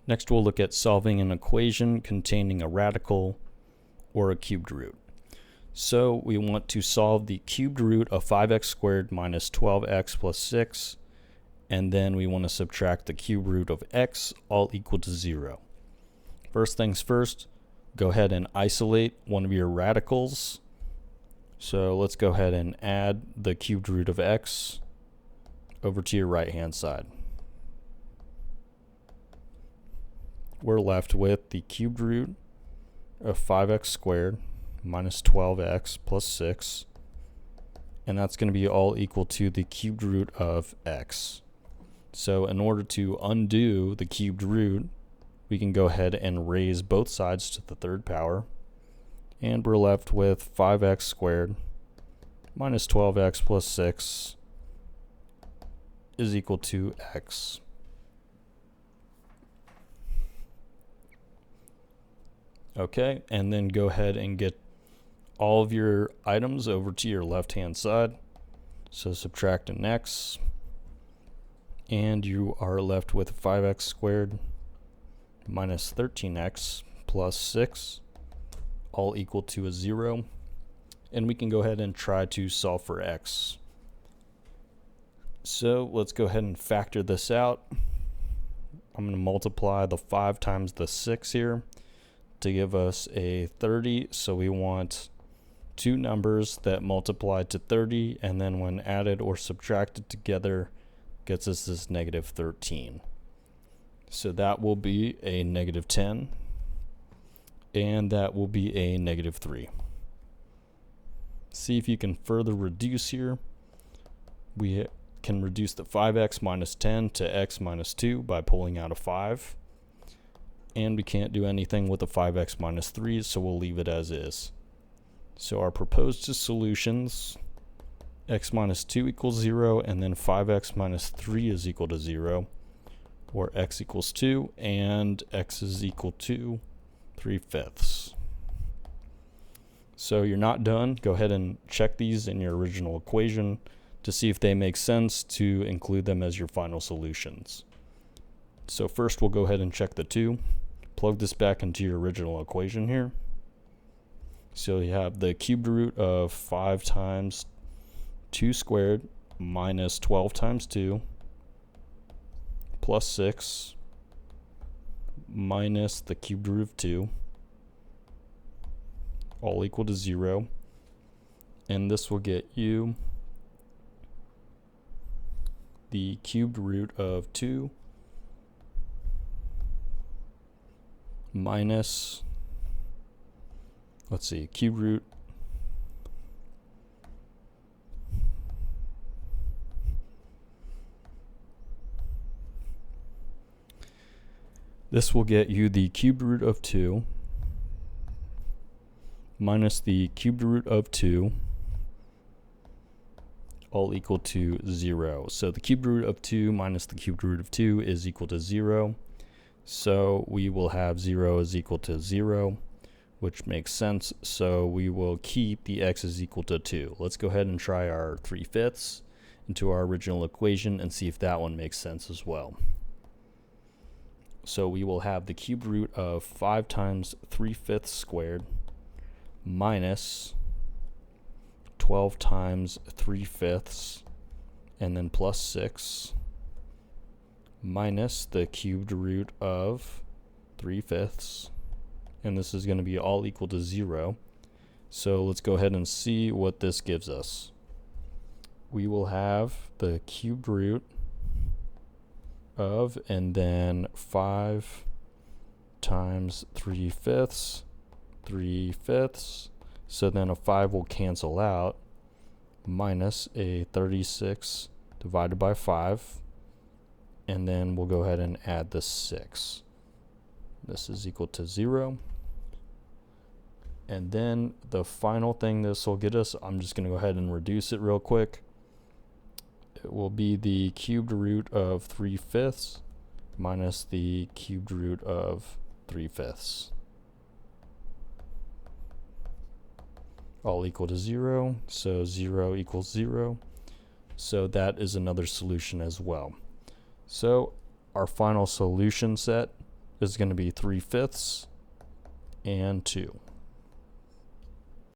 Next, we'll look at solving an equation containing a radical or a cubed root. So we want to solve the cubed root of 5x squared minus 12x plus 6, and then we want to subtract the cube root of x, all equal to 0. First things first, go ahead and isolate one of your radicals. So let's go ahead and add the cubed root of x over to your right hand side. We're left with the cubed root of 5x squared minus 12x plus 6, and that's going to be all equal to the cubed root of x. So in order to undo the cubed root, we can go ahead and raise both sides to the third power, and we're left with 5x squared minus 12x plus 6 is equal to x. Okay, and then go ahead and get all of your items over to your left hand side. So subtract an x, and you are left with 5x squared minus 13x plus 6, all equal to a 0. And we can go ahead and try to solve for x. So let's go ahead and factor this out. I'm going to multiply the 5 times the 6 here to give us a 30. So we want two numbers that multiply to 30, and then when added or subtracted together gets us this negative 13. So that will be a negative 10, and that will be a negative 3. See if you can further reduce here. We can reduce the 5x minus 10 to x minus 2 by pulling out a 5. And we can't do anything with the 5x minus 3, so we'll leave it as is. So our proposed solutions, x minus 2 equals 0, and then 5x minus 3 is equal to 0, or x equals 2, and x is equal to 3/5. So you're not done. Go ahead and check these in your original equation to see if they make sense to include them as your final solutions. So first we'll go ahead and check the 2. Plug this back into your original equation here. So you have the cubed root of 5 times 2 squared minus 12 times 2 plus 6 minus the cubed root of 2, all equal to 0. And this will get you the cubed root of 2 minus, let's see, cube root this will get you the cubed root of 2 minus the cubed root of 2, all equal to 0. So the cubed root of 2 minus the cubed root of 2 is equal to 0. So we will have 0 is equal to 0, which makes sense. So we will keep the x is equal to 2. Let's go ahead and try our 3/5 into our original equation and see if that one makes sense as well. So we will have the cubed root of 5 times 3/5 squared minus 12 times 3/5 and then plus 6 minus the cubed root of 3/5, and this is going to be all equal to 0. So let's go ahead and see what this gives us. We will have the cubed root of, and then 5 times 3/5, 3/5, so then a 5 will cancel out, minus a 36 divided by 5, and then we'll go ahead and add the 6. This is equal to 0. And then the final thing this will get us, I'm just going to go ahead and reduce it real quick. It will be the cubed root of 3/5 minus the cubed root of 3/5. All equal to 0, so 0 equals 0. So that is another solution as well. So our final solution set is going to be 3/5 and 2.